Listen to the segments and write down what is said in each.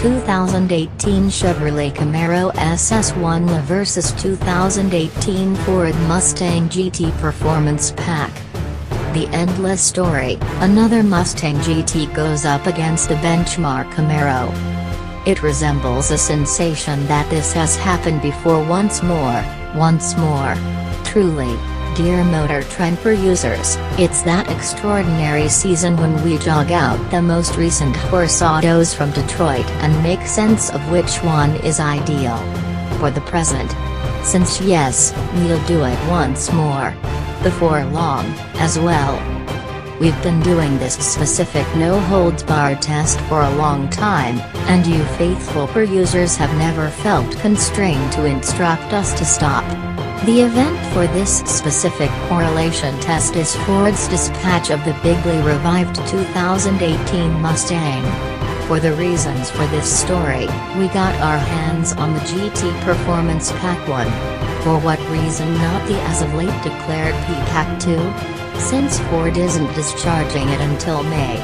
2018 Chevrolet Camaro SS1 vs 2018 Ford Mustang GT Performance Pack. The endless story, another Mustang GT goes up against a benchmark Camaro. It resembles a sensation that this has happened before once more. Truly, dear Motor Trend perusers, it's that extraordinary season when we jog out the most recent horse autos from Detroit and make sense of which one is ideal for the present. Since yes, we'll do it once more. Before long, as well. We've been doing this specific no-holds-barred test for a long time, and you faithful perusers have never felt constrained to instruct us to stop. The event for this specific correlation test is Ford's dispatch of the bigly revived 2018 Mustang. For the reasons for this story, we got our hands on the GT Performance Pack 1. For what reason not the as-of-late declared P-Pack 2? Since Ford isn't discharging it until May.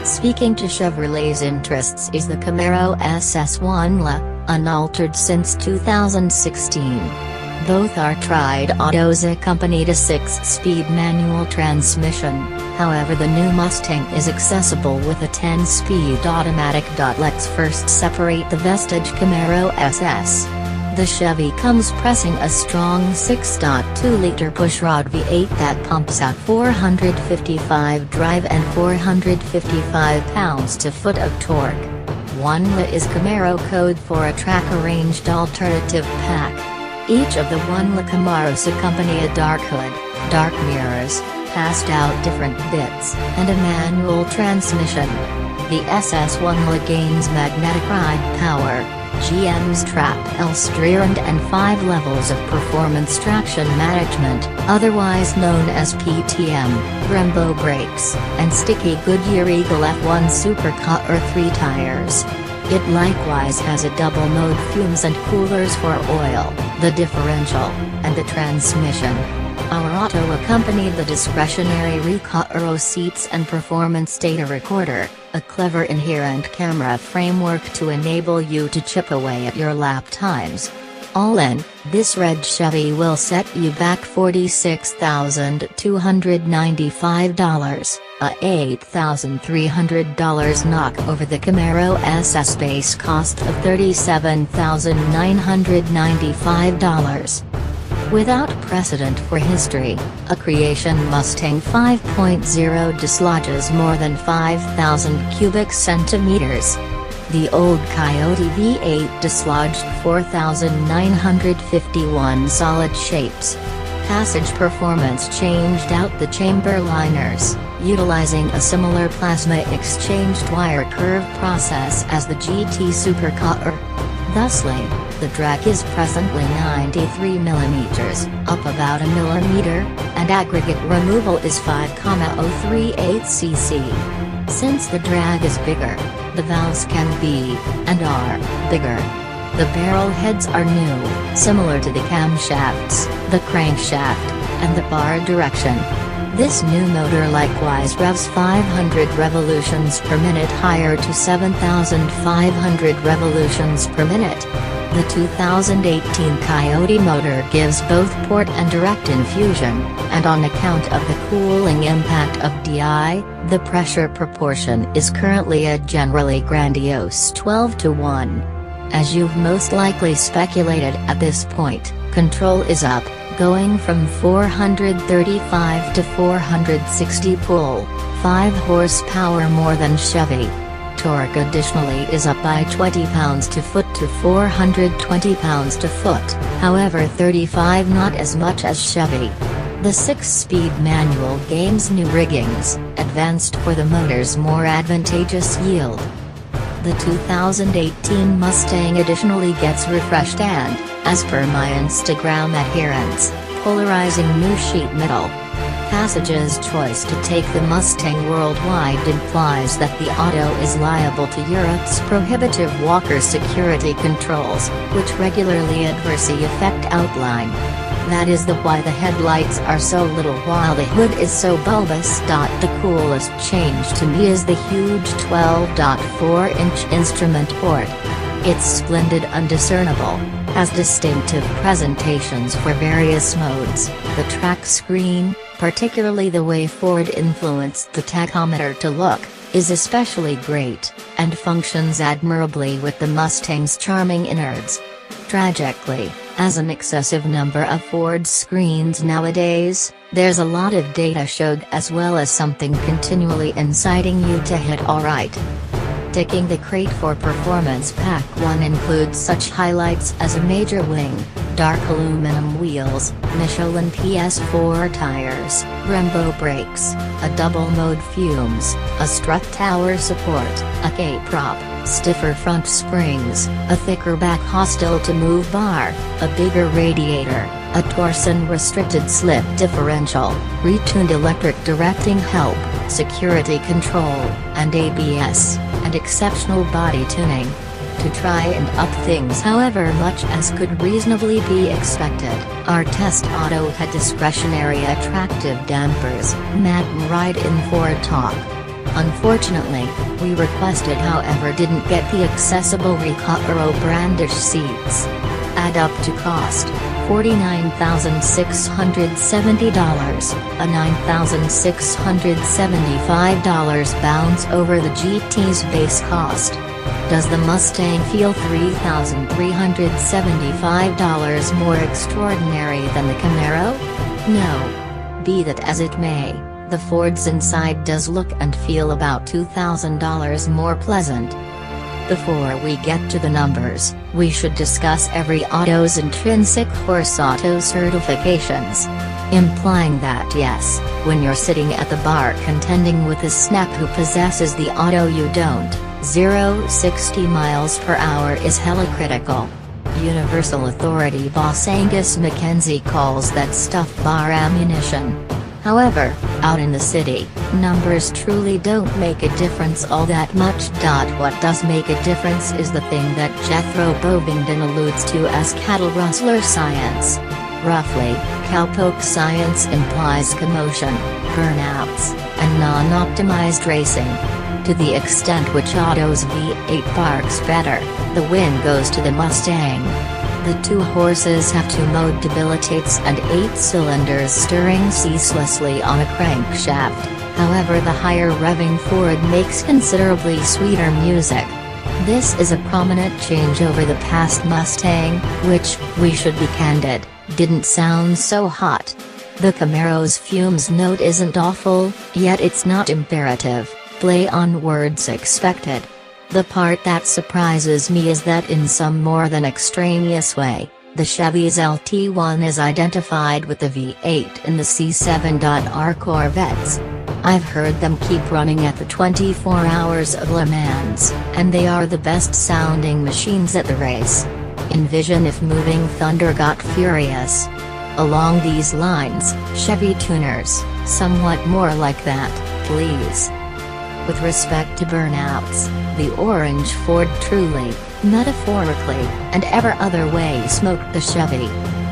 Speaking to Chevrolet's interests is the Camaro SS1 unaltered since 2016. Both are tried autos accompanied a 6-speed manual transmission, however the new Mustang is accessible with a 10-speed automatic.Let's first separate the vestige Camaro SS. The Chevy comes pressing a strong 6.2-liter pushrod V8 that pumps out 455 drive and 455 pounds-to-foot of torque. 1LA is Camaro code for a track-arranged alternative pack. Each of the 1LA Camaros accompany a dark hood, dark mirrors, passed-out different bits, and a manual transmission. The SS1LA gains magnetic ride power, GM's trap-L's rearend and 5 levels of performance traction management, otherwise known as PTM, Brembo brakes, and sticky Goodyear Eagle F1 Supercar 3 tires. It likewise has a double-mode fumes and coolers for oil, the differential, and the transmission. Our auto accompanied the discretionary Recaro seats and performance data recorder, a clever inherent camera framework to enable you to chip away at your lap times. All in, this red Chevy will set you back $46,295, a $8,300 knock over the Camaro SS base cost of $37,995. Without precedent for history, a creation Mustang 5.0 dislodges more than 5,000 cubic centimeters. The old Coyote V8 dislodged 4,951 solid shapes. Passage performance changed out the chamber liners, utilizing a similar plasma exchanged wire curve process as the GT Supercar. Thusly, the drag is presently 93 mm, up about a millimeter, and aggregate removal is 5,038 cc. Since the drag is bigger, the valves can be, and are, bigger. The barrel heads are new, similar to the camshafts, the crankshaft, and the bar direction. This new motor likewise revs 500 revolutions per minute higher to 7,500 revolutions per minute. The 2018 Coyote motor gives both port and direct infusion, and on account of the cooling impact of DI, the pressure proportion is currently a generally grandiose 12:1. As you've most likely speculated at this point, control is up, going from 435 to 460 pull, 5 horsepower more than Chevy. Torque additionally is up by 20 pounds-to-foot to 420 pounds-to-foot, however 35 not as much as Chevy. The 6-speed manual gains new riggings, advanced for the motor's more advantageous yield. The 2018 Mustang additionally gets refreshed and, as per my Instagram adherents, polarizing new sheet metal. Passage's choice to take the Mustang worldwide implies that the auto is liable to Europe's prohibitive Walker security controls, which regularly adversely affect outline. That is why the headlights are so little while the hood is so bulbous. The coolest change to me is the huge 12.4-inch instrument board. It's splendid, undiscernible, has distinctive presentations for various modes. The track screen, particularly the way Ford influenced the tachometer to look, is especially great, and functions admirably with the Mustang's charming innards. Tragically, as an excessive number of Ford screens nowadays, there's a lot of data showed as well as something continually inciting you to hit alright. Ticking the crate for performance. Pack 1 includes such highlights as a major wing, dark aluminum wheels, Michelin PS4 tires, Brembo brakes, a double-mode fumes, a strut tower support, a K-prop, stiffer front springs, a thicker back hostile-to-move bar, a bigger radiator, a torsion-restricted slip differential, retuned electric directing help, security control, and ABS, and exceptional body tuning. To try and up things however much as could reasonably be expected, our test auto had discretionary attractive dampers, Madden ride-in Ford talk. Unfortunately, we requested however didn't get the accessible Recaro brandish seats. Add up to cost, $49,670, a $9,675 bounce over the GT's base cost. Does the Mustang feel $3,375 more extraordinary than the Camaro? No. Be that as it may, the Ford's inside does look and feel about $2,000 more pleasant. Before we get to the numbers, we should discuss every auto's intrinsic horse auto certifications. Implying that yes, when you're sitting at the bar contending with a snap who possesses the auto you don't, 0-60 miles per hour is hella critical. Universal Authority boss Angus Mackenzie calls that stuff bar ammunition. However, out in the city, numbers truly don't make a difference all that much. What does make a difference is the thing that Jethro Bovingdon alludes to as cattle rustler science. Roughly, cowpoke science implies commotion, burnouts, and non-optimized racing. To the extent which auto's V8 barks better, the win goes to the Mustang. The two horses have two-mode debilitates and 8 cylinders stirring ceaselessly on a crankshaft, however the higher revving Ford makes considerably sweeter music. This is a prominent change over the past Mustang, which, we should be candid, didn't sound so hot. The Camaro's fumes note isn't awful, yet it's not imperative, play on words expected. The part that surprises me is that in some more than extraneous way, the Chevy's LT1 is identified with the V8 in the C7R Corvettes. I've heard them keep running at the 24 Hours of Le Mans, and they are the best sounding machines at the race. Envision if Moving Thunder got furious. Along these lines, Chevy tuners, somewhat more like that, please. With respect to burnouts, the orange Ford truly, metaphorically, and every other way smoked the Chevy.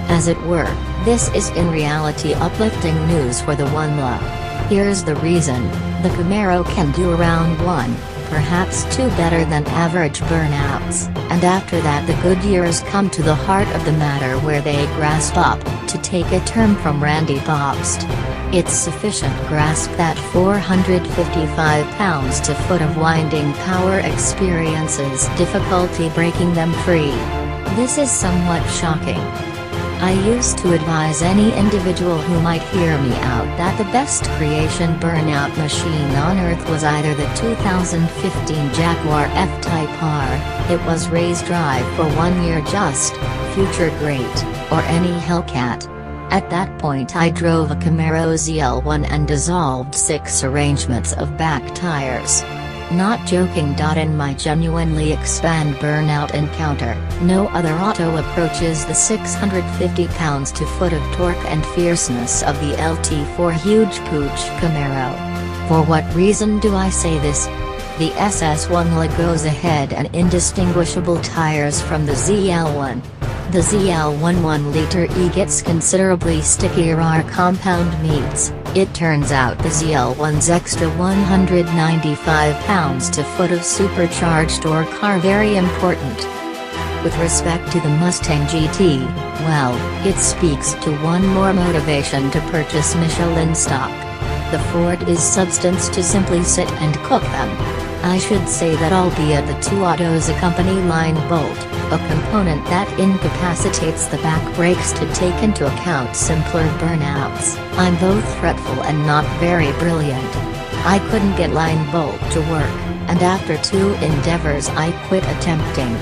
As it were, this is in reality uplifting news for the one love. Here's the reason: the Camaro can do around 1, perhaps 2 better than average burnouts, and after that the Goodyears come to the heart of the matter where they grasp up, to take a term from Randy Bobst. It's sufficient grasp that 455 pounds-to-foot of winding power experiences difficulty breaking them free. This is somewhat shocking. I used to advise any individual who might hear me out that the best creation burnout machine on earth was either the 2015 Jaguar F-Type R, it was raised drive for 1 year just, future great, or any Hellcat. At that point I drove a Camaro ZL1 and dissolved 6 arrangements of back tires. Not joking. In my genuinely expand burnout encounter, no other auto approaches the 650 pounds-to-foot of torque and fierceness of the LT4 huge pooch Camaro. For what reason do I say this? The SS1 leg goes ahead and indistinguishable tires from the ZL1. The ZL1 1-liter E gets considerably stickier are compound meats. It turns out the ZL1's extra 195 pounds-to-foot of supercharged torque are very important. With respect to the Mustang GT, well, it speaks to one more motivation to purchase Michelin stock. The Ford is substance to simply sit and cook them. I should say that albeit the two autos accompany line bolt, a component that incapacitates the back brakes to take into account simpler burnouts, I'm both fretful and not very brilliant. I couldn't get line bolt to work, and after 2 endeavors I quit attempting.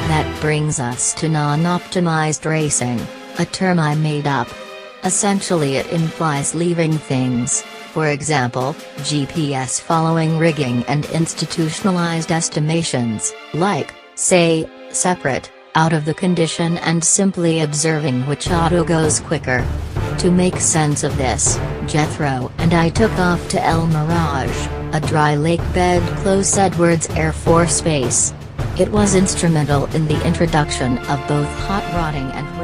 That brings us to non-optimized racing, a term I made up. Essentially it implies leaving things, for example, GPS following rigging and institutionalized estimations, like, say, separate, out of the condition and simply observing which auto goes quicker. To make sense of this, Jethro and I took off to El Mirage, a dry lake bed close Edwards Air Force Base. It was instrumental in the introduction of both hot rodding and